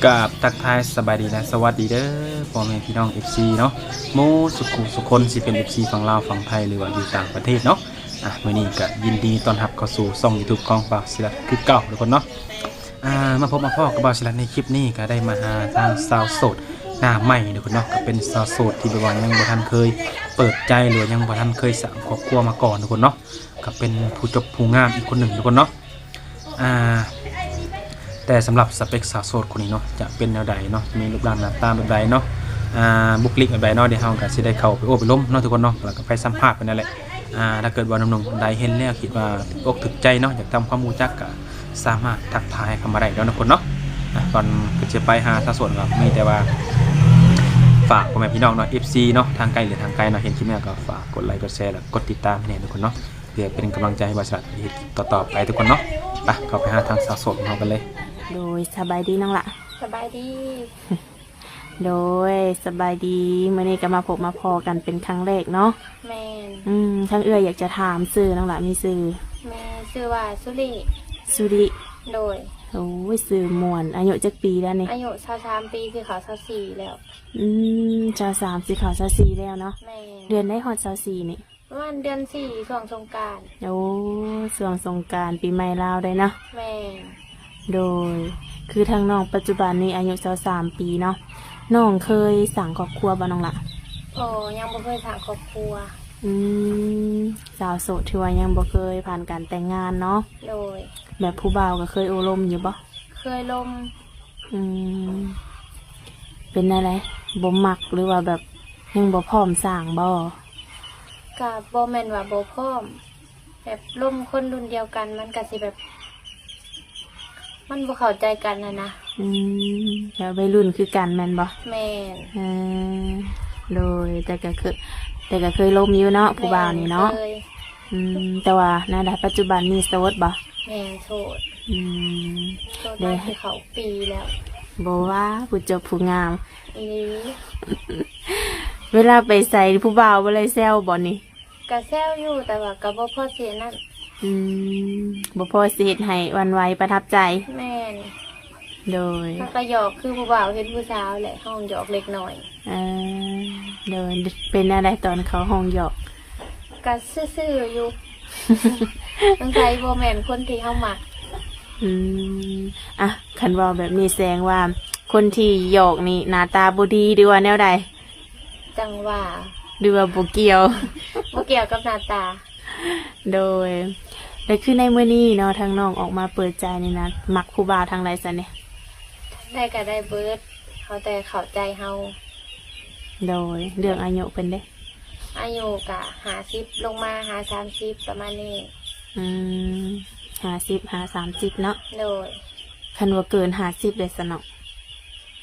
กับทักทายสบายดีและสวัสดีเด้อพ่อแม่พี่น้อง FC เนาะโมสุขคนสิเป็น FC ฝั่งลาวฝั่งไทยหรือว่าอยู่ต่างประเทศเนาะมื้อนี้ก็ยินดีต้อนรับเข้าสู่ช่อง YouTube ของบ่าวศิลัดคือเก่าทุกคนเนาะมาพบมาพ่อกับบ่าวศิลัดในคลิปนี้ก็ได้มาหาทางสาวโสดหน้าใหม่ทุกคนเนาะก็เป็นสาวโสดที่แบบว่ายังบ่ทันเคยเปิดใจหรือยังบ่ทันเคยสร้างครอบครัวมาก่อนทุกคนเนาะก็เป็นผู้จบผู้งามอีกคนหนึ่งทุกคนเนาะแต่สำหรับสเปคสาวโสดคนนี้เนาะจะเป็นแนวใดเนาะมีรูปร่างหน้าตาแบบใดเนาะบุคลิกแบบใดเนาะเดี๋ยวเราก็สิได้เข้าไปโอ้ไปล้มเนาะทุกคนเนาะแล้วก็ไปสัมภาษณ์ไปนั่นแหละถ้าเกิดว่าน้องๆใดเห็นแล้วคิดว่าอกถึกใจเนาะอยากทำความรู้จักก็สามารถทักทายเข้ามาได้แล้วนะคนเนาะก่อนจะไปหาสาวโสดก็มีแต่ว่าฝากพ่อแม่พี่น้องเนาะ FC เนาะทางไกลหรือทางไกลเนาะเห็นคลิปนี้ก็ฝากกดไลค์กดแชร์แล้วกดติดตามให้แน่ทุกคนเนาะเพื่อเป็นกำลังใจให้บริษัทต่อไปทุกคนเนาะไปเข้าไปหาทางสาวโสดของเรากันเลยโดยสบายดีน้องละสบายดี โดยสบายดีเมื่อนี้ก็มาพบมาพอกันเป็นครั้งแรกเนาะแม่ทั้งเอื้ออยากจะถามซื้อน้องละมีซื้อแม่ชื่อว่าสุริโดยโอ้ยซื้อมวนอายุจักปีแล้วนี่อายุ23ปีคือเขา24แล้วจะ3สิเขา24แล้วเนาะแม่เดือนได้ฮอด24นี่ประมาณเดือน4ช่วงสงกรานต์โอ้ช่วงสงกรานต์ปีใหม่ลาวได้เนาะแม่โดยคือทางน้องปัจจุบันนี้อายุ23ปีเนาะน้องเคยสั่งครอบครัวบ่น้องละโอ้ยังบ่เคยสร้างครอบครัวสาวโสดที่ว่ายังบ่เคยผ่านการแต่งงานเนาะโดยแบบผู้บ่าวก็เคยโอลมอยู่บ่เคยลมเป็นอะไรบ่มักหรือว่าแบบยังบ่พร้อมสร้างบ่ก็บ่แม่นว่าบ่พร้อมแบบลมคนรุ่นเดียวกันมันก็สิแบบมันบ่เข้าใจกันนะแล้ววัยรุ่นคือกันแม่นบ่แม่นโดยแต่ก็เคยลมอยู่เนาะผู้บ่าวนี่เนาะแต่ว่าในปัจจุบันนี้โสดบ่แม่โสดได้คือเขาปีแล้วบ่ว่าผู้จบผู้งามอีเวลาไปใส่ผู้บ่าวบ่เลยแซวบ่นี่ก็แซวอยู่แต่ว่าก็บ่พอสินั่นบ่พอสิเฮ็ดให้วันไหวประทับใจแม่นโดยมันก็หยอกคือผู้บ่าวเฮ็ดผู้สาวแหละห้องหยอกเล็กน้อยโดยเป็นอะไรตอนเขาห้องหยอกก็ซื่อๆอยู่ต้องใช้บ่แม่นคนที่เฮามักคันว่าแบบนี้แสดงว่าคนที่หยอกนี่หน้าตาบ่ดีหรือว่าแนวใดจังว่าหรือว่าบ่เกี่ยวบ่เกี่ยวกับหน้าตาโดยแต่คือในมื้อนี้เนาะทางน้องออกมาเปิดใจนี่นะมักผู้บ่าวทางใดซะเนี่ยได้ก็ได้เบิดเขาแต่เข้าใจเฮาโดยเรื่องอายุเพิ่นเด้อายุก็50ลงมา30ประมาณนี้50 30เนาะโดยคันว่าเกิน50ได้ซะเนาะ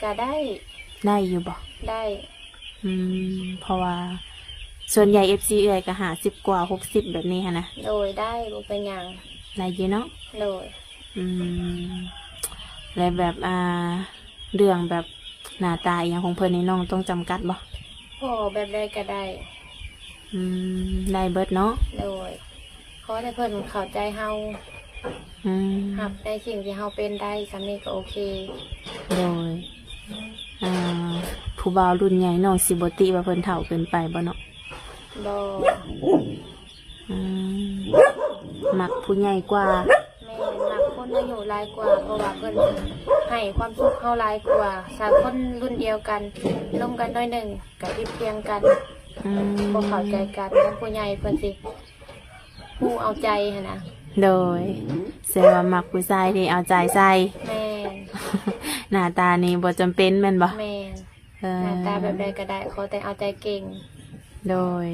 ก็ได้อยู่บ่ได้เพราะว่าส่วนใหญ่ FC เอ่ยก็50กว่า60แบบนี้ฮะนะโดยได้บ่เป็นหยังได้อยู่เนาะโดยแล้วแบบเรื่องแบบหน้าตาอย่างของเพิ่นนี่น้องต้องจำกัดบ่แบบใดก็ได้ได้เบิดเนาะโดยขอให้เพิ่นเข้าใจเฮารับในสิ่งที่เฮาเป็นได้สำนี้ก็โอเคโดยผู้บ่าวรุ่นใหญ่น้องสิบ่ติว่าเพิ่นเฒ่าเกินไปบ่เนาะบ่มักผู้ใหญ่กว่าแม่มักคนอายุหลายกว่าเพราะว่าเพิ่นให้ความสุขเฮาหลายกว่าสาวคนรุ่นเดียวกันร่วมกันน้อยหนึ่งก็ผิดเพียงกันบ่เข้าใจกันผู้ใหญ่เพิ่นสิผู้เอาใจหั่นน่ะโดยแสดงว่ามักผู้ชายที่เอาใจใส่แม่หน้าตานี่บ่จำเป็นแม่นบ่แม่หน้าตาแบบใดก็ได้ขอแต่เอาใจเก่งโดย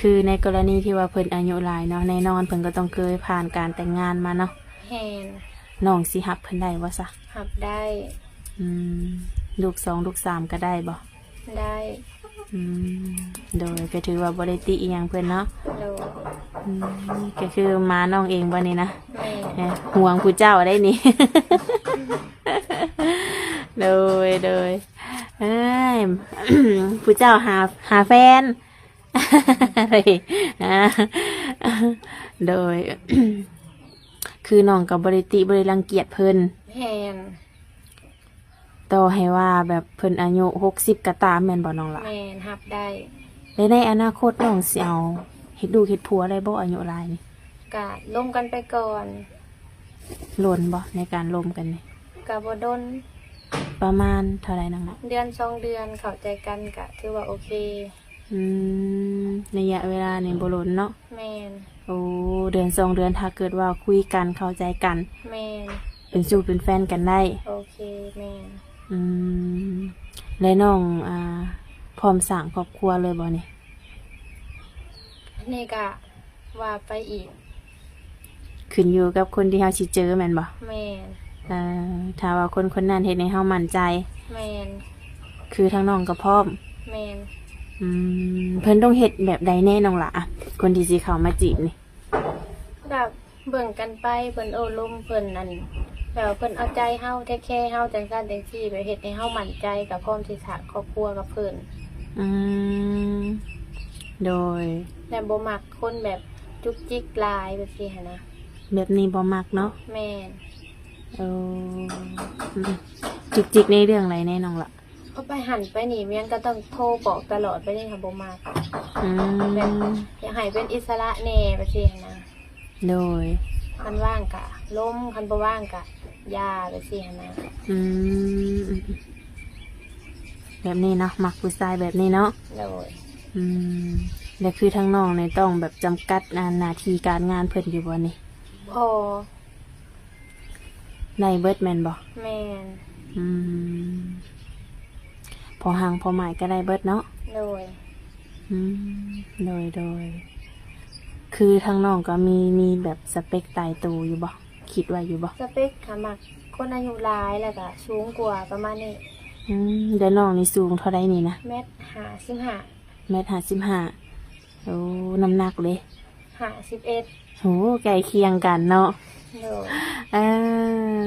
คือในกรณีที่ว่าเพิ่นอายุหลายเนาะแน่นอนเพิ่นก็ต้องเคยผ่านการแต่งงานมาเนาะน้องสิรับเพิ่นได้บ่ซะรับได้ลูก2ลูก3ก็ได้บ่ได้โดยก็ถือว่าบ่ได้ติอีหยังเพิ่นเนาะก็คือมาน้องเองบ่นี่นะห่วงผู้เจ้าได้นี่โดยผู้เจ้าหาแฟนโดยคือน้องกับบริติบริรังเกียจเพิ่น ต่อให้ว่าแบบเพิ่นอายุ60ก็ตามแม่นบ่น้องล่ะ แม่นรับได้ และในอนาคตน้องสิเอาเฮ็ดลูกเฮ็ดผัวได้บ่อายุหลายนี่ กะล้มกันไปก่อน หล่นบ่ในการล้มกันนี่ กะบ่ดน ประมาณเท่าไหร่น้องล่ะ เดือน2 เดือนเข้าใจกันกะถือว่าโอเค อืมระยะเวลานี่บ่หล่นเนาะ แม่น โอ้เดือน2 เดือนถ้าเกิดว่าคุยกันเข้าใจกัน แม่น เป็นสู่เป็นแฟนกันได้ โอเคแม่น อืมและน้องพร้อมสร้างครอบครัวเลยบ่นี่ นี่กะว่าไปอีก ขึ้นอยู่กับคนที่เฮาสิเจอแม่นบ่ แม่น ถ้าว่าคนคนนั้นเฮ็ดให้เฮามั่นใจ แม่น คือทั้งน้องก็พร้อม แม่น เพิ่นต้องเฮ็ดแบบใดแน่น้องล่ะอะคนที่สิเข้ามาจีบนี่ แบบเบิ่งกันไปเพิ่นโอ้ลมเพิ่นนั่นแบบว่าเพิ่นเอาใจเฮาเทคแคร์เฮาจังซั่นจังซี่แบบเฮ็ดให้เฮามั่นใจกับพร้อมที่สร้างครอบครัวกับเพิ่น อืมโดย แต่บ่มักคนแบบจุกจิกหลายแบบนี้หันนะ แบบนี้บ่มักเนาะ แม่น เออจุกจิกในเรื่องอะไรแน่น้องล่ะ เพราะไปหันไปนี่เมียนก็ต้องโทรบอกตลอดไปนี่ค่ะบ่มัก อื แบบ ม อยากให้เป็นอิสระแหน่แบบนี้หันนะ โดย คันว่างกะล้มคันบ่ว่างกะยาแบบนี้หันนะ อืมแบบนี้เนาะมักผู้ชายแบบนี้เนาะ โดย อืมแล้วคือทั้งน้องเนี่ยต้องแบบจำกัดหน้าที่การงานเพิ่นอยู่บ่นี่ พอ ในเบิดแม่นบ่ แม่น อืมพอห่างพอหมายก็ได้เบิดเนาะ โดย อืมโดยคือทั้งน้องก็มีแบบสเปคตายตัวอยู่บ่คิดไว้อยู่บ่ สเปคค่ะมักคนอายุหลายแล้วก็สูงกว่าประมาณนี้ เดี๋ยวน้องนี่สูงเท่าไรนี่นะ เมตร55 1.55 โอ้น้ำหนักเลย 51 โหใกล้เคียงกันเนาะ โดย เอ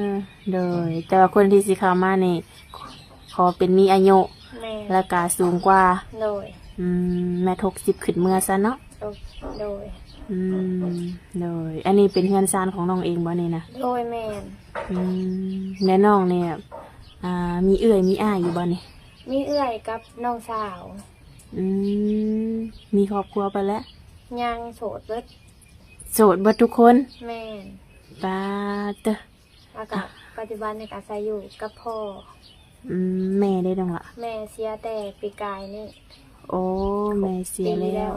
อโดยแต่ว่าคนที่สิเข้ามานี่ขอเป็นมีอายุ แม่ และกาสูงกว่า โดย 1.60 ขึ้นเมื่อซะเนาะ โดย โดยอันนี้เป็นเฮือนซานของน้องเองบ่นี่นะ โดยแม่น และน้องเนี่ยมีเอื้อยมีอ้ายอยู่บ่นี่ มีเอื้อยกับน้องสาว มีครอบครัวไปแล้ว ยังโสดเบิด โสดเบิดทุกคน แม่น ปาเตอะ แล้วก็ปัจจุบันในการอาศัยอยู่กับพ่อ แม่ได้ดังละ แม่เสียแต่ปีกายนี่ โอ้แม่เสีย ปี แล้ว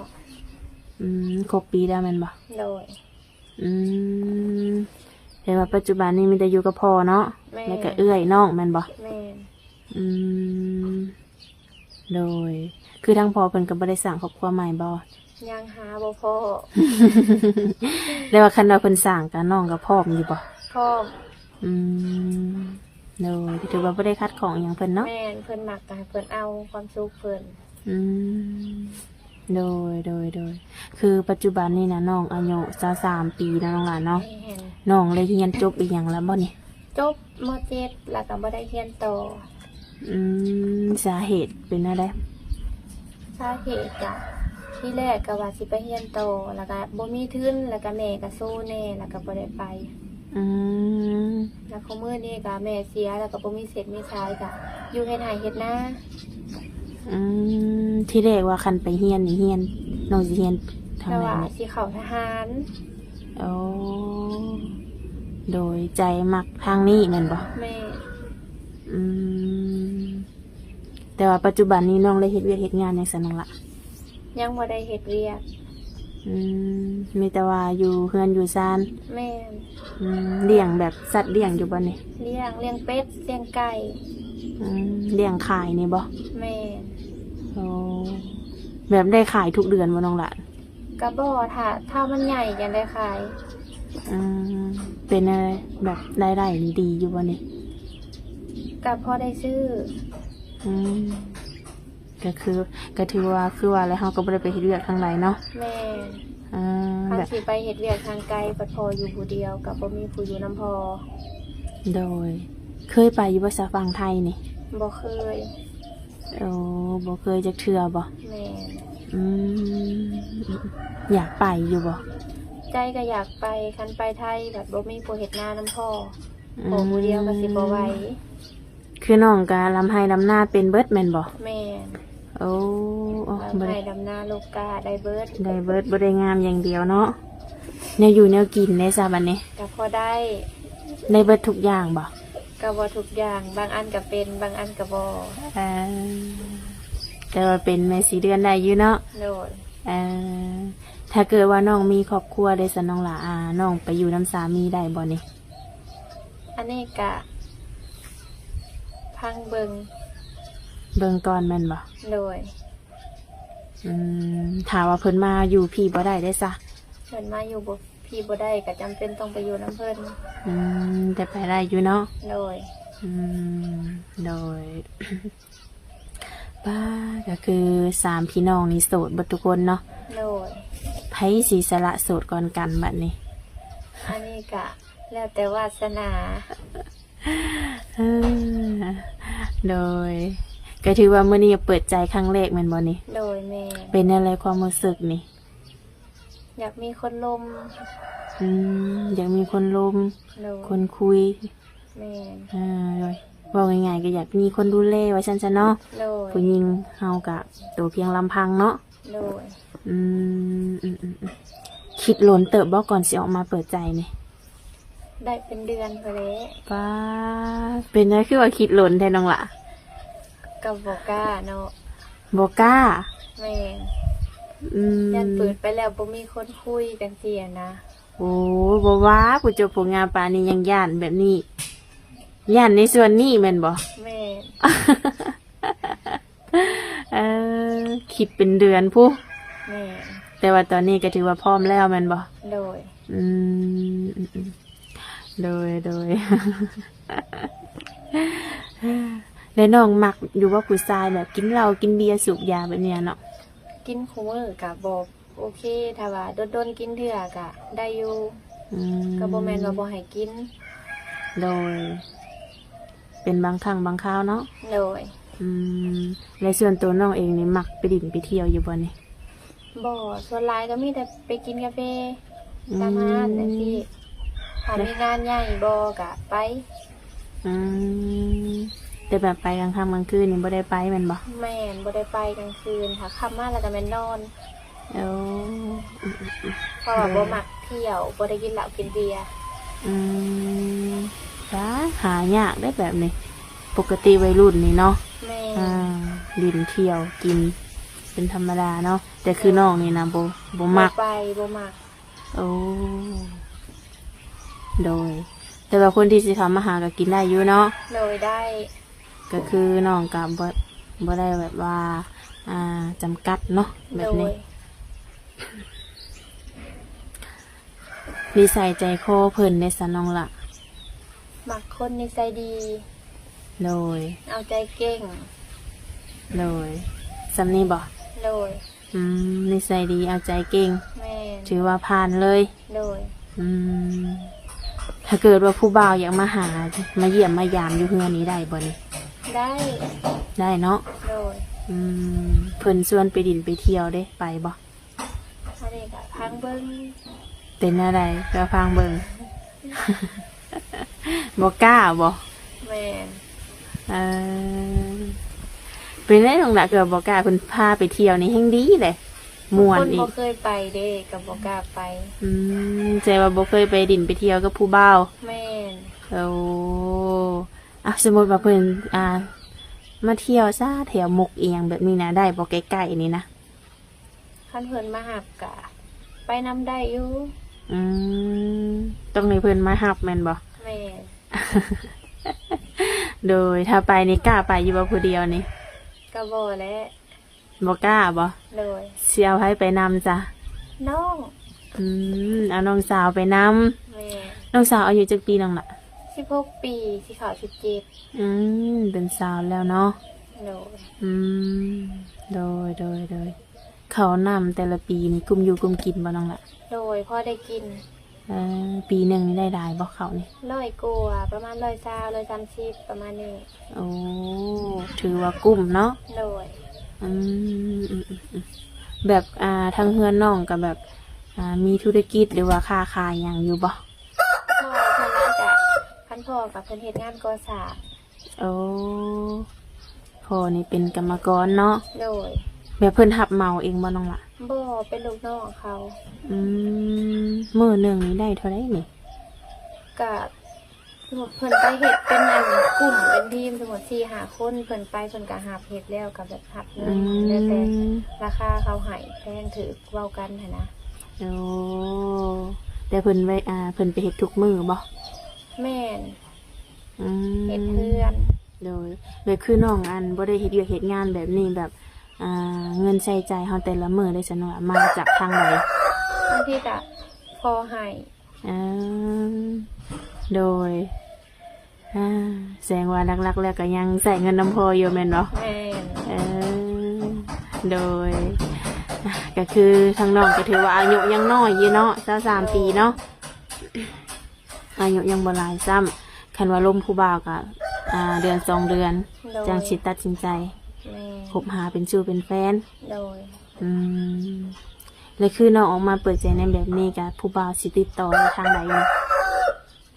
ครบปีแล้วแม่นบ่ โดย แต่ว่าปัจจุบันนี้มีแต่อยู่กับพ่อเนาะ แม่ แล้วก็เอื้อยน้องแม่นบ่ แม่น โดย คือทางพ่อเพิ่นก็บ่ได้สร้างครอบครัวใหม่บ่ ยังหาบ่พอ แล้วว่าคันว่าเพิ่นสร้างกับน้องกับพ่อมอยู่บ่ พ่อ โดยถือว่าบ่ได้คัดของอหย่างเพิ่นเนาะ แม่นเพิ่นมักก็ให้เพิ่นเอาความสุขเพิ่น โดยคือปัจจุบันนี่นะน้องอายุ23 ปีนะน้องหลานเนาะ แม่น น้องเลยเรียนจบอีกอย่างแล้วบ่นี่ จบม .7 แล้วก็บ่ได้เรียนต่อ สาเหตุเป็นอะไร สาเหตุก็ที่แรกก็ว่าสิไปเรียนต่อแล้วก็บ่มีทุนแล้วก็แม่ก็สู้แน่แล้วก็บ่ได้ไป อืม แล้วเขามื้อนี้ก็แม่เสียแล้วก็บ่มีเศษมีชายก็อยู่เฮ็ดไร่เฮ็ดนา ที่แรกว่าคันไปเฮียนนี่เฮียนน้องสิเฮียนทาง แต่ ไหน ว่า นี่ สิเข้าทหาร โอ้โดยใจมักทางนี้แม่นบ่ แม่ อืมแต่ว่าปัจจุบันนี้น้องได้เฮ็ดเวียกเฮ็ดงานในสนองละ ยังบ่ได้เฮ็ดเวียก มีแต่ว่าอยู่เฮือนอยู่ซาน แม่ เลี้ยงแบบสัตว์เลี้ยงอยู่บ่นี่ เลี้ยงเป็ดเลี้ยงไก่ เลี้ยงขายนี่บ่ แม่ โอ้แบบได้ขายทุกเดือนบ่น้องละ ก็บ่ถ้ามันใหญ่ยังได้ขาย เป็นอะไรแบบรายได้ดีอยู่บ่นี่ ก็พอได้ซื้อ ก็ถือว่าคือว่าแล้วเฮาก็บ่ได้ไปเฮ็ดเวียกทางใดเนาะ แม่ คัน แบบ สิไปเฮ็ดเวียกทางไกลปัดพออยู่ผู้เดียวกับบ่มีผู้อยู่นํพอ โดย เคยไปอยู่บ่ซะฝั่งไทยนี่ บ่เคย โอ้บ่เคยจักเทื่อบ่ แม่ อยากไปอยู่บ่ ใจก็อยากไปคันไปไทยแบบบ่มีผู้เฮ็ดนานํพอโอ้ผู้เดียวก็สิบ่ไหว คือน้องก็ลำไห้ลำหน้าเป็นเบิดแม่นบ่ แม่น โอ้โอ้ ลำ บ่ ไห้ ได้ ดำนาลูกกาได้เบิด ได้เบิดบ่ได้งามอย่างเดียวเนาะแนวอยู่แนวกินได้ซะบัดนี้ ก็พอได้ ได้เบิดทุกอย่างบ่ ก็บ่ทุกอย่างบางอันก็เป็นบางอันก็บ่ เออแต่ว่าเป็นแม่สีเดือนได้อยู่เนาะ โดย เออถ้าเกิดว่าน้องมีครอบครัวได้สน้องหลาน้องไปอยู่น้ำสามีได้บ่นี่ อันนี้ก็พังเบิง เบิ่งก่อนแม่นบ่ โดย ถ้าว่าเพิ่นมาอยู่พี่บ่ได้ได้ซะ เพิ่นมาอยู่บ่พี่บ่ได้ก็จำเป็นต้องไปอยู่น้ำเพิ่น แต่ไปได้อยู่เนาะ โดย โดย ป้าก็คือ3พี่น้องนี่โสดเบิดทุกคนเนาะ โดย ไผสิสละโสดก่อนกันบัดนี้ อันนี้ก็แล้วแต่วาสนา เออโดย ก็ถือว่ามื้อนี้เปิดใจครั้งแรกแม่นบ่นี่ โดยแม่ เป็นอะไรความรู้สึกนี่ อยากมีคนลม อยากมีคนลม โดย คนคุย แม่ โดยว่าง่ายๆก็อยากมีคนดูแลว่าฉันจะเนาะ โดย ผู้หญิงเฮากะตัวเพียงลำพังเนาะ โดย คิดหลนเติบบ่ก่อนสิออกมาเปิดใจนี่ ได้เป็นเดือนพอแล้ว ป้าเป็นไงคือว่าคิดหลนแทนน้องละ กับบอกกล้าเนาะ บ่กล้า แม่ อืม ยันเปิดไปแล้วบ่มีคนคุยกันเสียนะ โอ้บ่ว่าผู้เจบผู้งามปานนี้ยังย่านแบบนี้ย่านในส่วนนี้แม่นบ่ แม่ เออคิดเป็นเดือนผู้ แม่ แต่ว่าตอนนี้ก็ถือว่าพร้อมแล้วแม่นบ่ โดย อืมโดย แล้วน้องมักอยู่ว่าผู้ชายแบบกินเหล้ากินเบียร์สูบยาแบบเนี้ยเนาะ กินคูมือกับบอกโอเคถ้าว่าโดนๆกินเถื่อกะได้อยู่ ก็บ่แม่นว่าบ่ให้กิน โดย เป็นบางครั้งบางคราวเนาะ โดย ในส่วนตัวน้องเองนี่มักไปดิ่นไปเที่ยวอยู่บ่นี่ บ่ส่วนหลายก็มีแต่ไปกินกาแฟตามร้านจังซี่ถ้ามีงานใหญ่บ่ก็ไป อืมแต่แบบไปกลางค่ำกลางคืนนี่บ่ได้ไปแม่นบ่ แม่นบ่ได้ไปกลางคืนถ้าค่ำมาแล้วก็แม่นนอน เอ้า เพราะว่าบ่มักเที่ยวบ่ได้กินเหล้ากินเบียร์ จ้าหายากได้แบบนี้ ปกติวัยรุ่นนี่เนาะ แม่ ดินเที่ยวกิน เป็นธรรมดาเนาะแต่คือน้องนี่นะบ่มัก ไปบ่มัก โอ้โดย แต่ว่าคนที่สิทำมาหาก็กินได้อยู่เนาะ โดยได้ ก็คือน้องกับบ่ได้แบบว่า จำกัดเนาะแบ โด บนี้ ย นิสัยใจคอเพิ่นในสนองละ มักคนนิสัยดี โดย เอาใจเก่ง โดยสำนี้บ่ โดย นิสัยดีเอาใจเก่ง แม่น ถือว่าผ่านเลย โดย ถ้าเกิดว่าผู้บ่าวอยากมาหามาเยี่ยมมายามอยู่เฮือนนี้ได้บ่นี่ ได้ ได้เนาะ โดย เพิ่นชวนไปดินไปเที่ยวเด้ไปบ่ อันนี้ก็พังเบิ้ง เป็นอะไรก็ฟังเบิ่ง บ่กล้าบ่ แม่น เออเป็นได้ตรงหลักเกิดบ่กล้าเพิ่นพาไปเที่ยวนี่แฮงดีเลยม่วน คน อี บ่ ก เคยไปเด้กับบ่กล้าไป ใจว่าบ่เคยไปดินไปเที่ยวกับผู้บ่าว แม่น โอ้สมมติว่าเพิ่นมาเที่ยวซะแถวมุกเอียงแบบนี้นะได้บ่ใกล้ๆนี่นะ คันเพิ่นมาหับกะ ไปนำได้อยู่ ต้องให้เพิ่นมารับแม่นบ่ แม่น โดยถ้าไปนี่กล้าไปอยู่บ่ผู้เดียวนี่ ก็บ่และ บ่กล้าบ่ โดย สิเอาให้ไปนำจ้ะ น้อง เอาน้องสาวไปนำ แม่ น้องสาวอายุจักปีน้องล่ะ 16 ปีที่เขา17 เป็นสาวแล้วเนาะ โดย โดยเขานำแต่ละปีนี่กุมอยู่กุมกินบ่น้องล่ะ โดยพอได้กิน ปีหนึ่งนี่ได้บ่เขานี่ 100กว่าประมาณ120 130ประมาณนี้ โอ้ถือว่ากุ้มเนาะ โดย แบบทางเฮือนน้องกับแบบมีธุรกิจหรือว่าค้าขายอย่างอยู่บ่ พ่อเพิ่นน่าจะคันพ่อกับเพิ่นเฮ็ดงานก่อสร้าง โอ้พ่อนี่เป็นกรรมกรเนาะ โดย แบบเพิ่นหับเหมาเองบ่น้องล่ะ บ่เป็นลูกน้องเขา อืมมื้อหนึงนี่ได้เท่าไหร่นี่ กับเพิ่นไปเฮ็ดเป็นอันกลุ่มเป็นทีมทั้งหมด4-5 คนเพิ่นไปเพิ่นก็หับเฮ็ดแล้วก็แบบหับเงิ อื นแล้วแต่ ม ราคาเขาให้แพงถือเว้ากันหั่นนะ โอ้แต่เพิ่นไว้เพิ่นไปเฮ็ดทุกมื้อบ่ แม่น อืม เฮ็ดเพื่อน โดยแบบคือน้องอันบ่ได้เฮ็ดเวียกเฮ็ดงานแบบนี้แบบเงินใช้จ่ายเฮาแต่ละมื้อได้ซั่นว่ามาจากทางไหน บางทีก็พอให้ อ่าโดยแสดงว่าหลักๆแล้วก็ยังใส่เงินน้ำพออยู่แม่นบ่ แม่น เออโดยก็คือทางน้องก็ถือว่าอายุยังน้อยอยู่เนาะ23ปีเนาะอายุยังบ่หลายซ้ำคันว่าลมผู้บ่าวก็เดือน2 เดือน โดย จังสิตัดสินใจ แม่น คบหาเป็นชู้เป็นแฟน โดย อืมแล้วคือน้องออกมาเปิดใจในแบบนี้กับผู้บ่าวสิติดต่อทางใดอยู่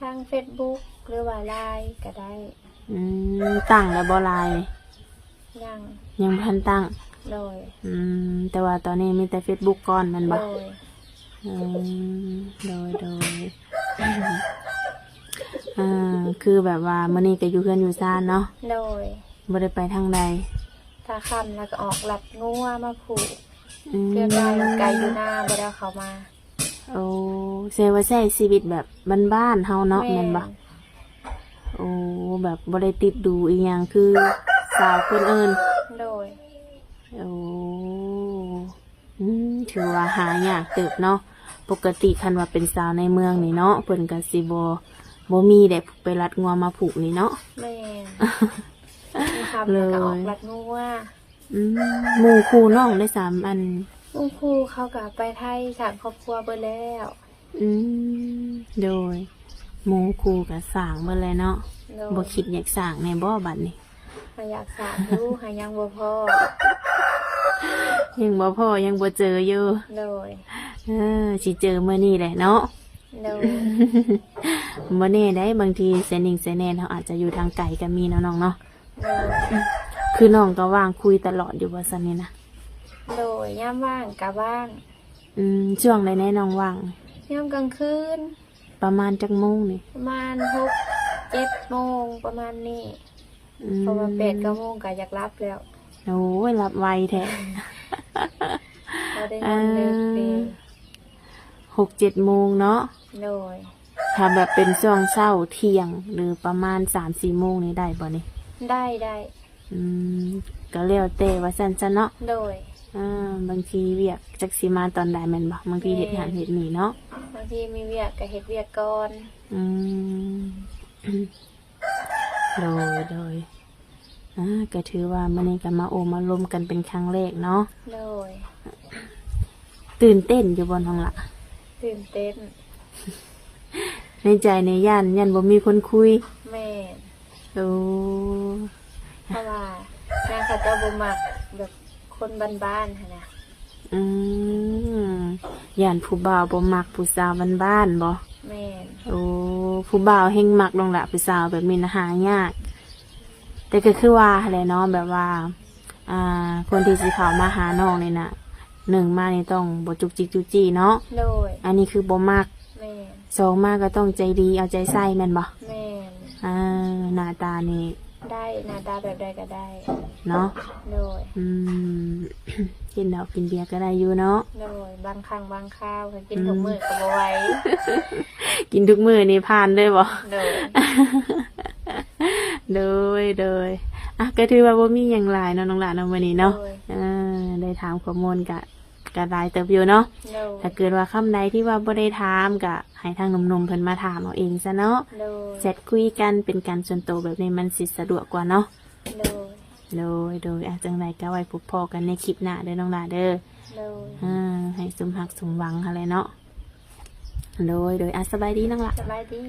ทาง Facebook หรือว่า LINE ก็ได้ ตั้งแล้วบ่ลาย ยัง ยังบ่ทันตั้ง โดย แต่ว่าตอนนี้มีแต่ Facebook ก่อนแมัน โด บ่ ย อืมโดยคือแบบว่ามื้อนี้ก็อยู่เพื่อนอยู่ซ่านเนาะ โดย บ่ได้ไปทางใด ถ้าคำแล้วก็ออกหลัดงัวมาผูก ม เพื่อนได้ไกลอยู่หน้าบ่ได้เอาเขามา โอ้แสดงว่าใช้ชีวิตแบบบ้านๆเฮาเนาะแม่นบ่ โอ้แบบบ่ได้ติดดูอีหยังคือสาวคนอื่น โดย โอ้ถือว่าหายากเติบเนาะปกติคันว่าเป็นสาวในเมืองนี่เนาะเพิ่นก็สิบ่มีได้ไปรัดงัวมาผูกนี่เนาะ แม่มีคำแล้วก็ออกหลัดงัว หมู่คู่น้องได้3 อัน ลุงครูเขาก็ไปไทยสร้างครอบครัวเบิดแล้ว โดยหมู่คู่ก็สร้างเบิดเลยเนาะ โดย บ่คิดอยากสร้างในบ่บัดนี้ หาอยากสร้างอยู่หายังบ่พอ ยังบ่พอยังบ่เจออยู่ โดย สิเจอมื้อนี้แหละเนาะ โดย บ่แน่ได้บางทีเซนิงเซแนนเขาอาจจะอยู่ทางไกลก็มีเนาะน้องเนาะ โดย คือน้องก็ว่างคุยตลอดอยู่ว่าซั่นนี่นะ โดยย่ามว่างกะว่าง ช่วงใดแน่น้องว่าง ย่ามกลางคืน ประมาณจักโมงนี่ ประมาณ6-7 โมงประมาณนี้เพราะว่า8-9 โมงก็อยากรับแล้ว โอ้ยรับไวแท้ เราได้นอนเลิกดี 6-7 โมงเนาะ โดย ถ้าแบบเป็นช่วงเช้าเที่ยงหรือประมาณ 3-4 โมงนี่ได้บ่นี่ ได้ ก็แล้วแต่ว่าซั่นซะเนาะ โดย บางทีเวียกจักสิมาตอนใดแม่นบ่บางทีเฮ็ดงานเฮ็ดนี่เนาะ บางทีมีเวียกก็เฮ็ดเวียกก่อน อืม โดยก็ถือว่ามื้อนี้ก็มาโอมาลมกันเป็นครั้งแรกเนาะ โดย ตื่นเต้นอยู่บนท้องละ ตื่นเต้น ในใจในย่านบ่มีคนคุย แม่น โอ้ เพราะว่านางเขาเจ้าบ่มักแบบคนบ้านๆหั่นน่ะ อืมย่านผู้บ่าวบ่มักผู้สาวบ้านๆบ่ แม่น โอ้ผู้บ่าวเฮงมักลงละผู้สาวแบบนี้นะหายาก แต่ก็คือว่าแหละเนาะแบบว่า คนที่สิเข้ามาหาน้องนี่น่ะหนึ่งมานี่ต้องบ่จุกจิกจุกจี้เนาะ โดย อันนี้คือบ่มัก แม่น สองมาก็ต้องใจดีเอาใจใส่แม่นบ่ แม่น หน้าตานี่ ได้หน้าตาแบบใดก็ได้ เนาะ โดย กินดอกกินเบียร์ก็ได้อยู่เนาะ โดยบางครั้งบางคราวก็กินทุกมื้อก็บ่ไหว กินทุกมื้อนี่ผ่านเลยบ่ โดย โดยก็ถือว่าบ่มีหยังหลายเนาะน้องหลานเนาะมื้อนี้เนาะ โดย ได้ถามข้อมูลก็หลายเติบอยู่เนาะ โดย ถ้าเกิดว่าคำใดที่ว่าบ่ได้ถามก็ให้ทางหนุ่มๆเพิ่นมาถามเอาเองซะเนาะ โดย แชทคุยกันเป็นการส่วนตัวแบบนี้มันสิสะดวกกว่าเนาะ โดย จังไรก็ไว้พบพอกันในคลิปหน้าเด้อน้องหลาเด้อ โดย ให้สมหักสมหวังอะไรเนาะโดยสบายดีน้องหละ สบายดี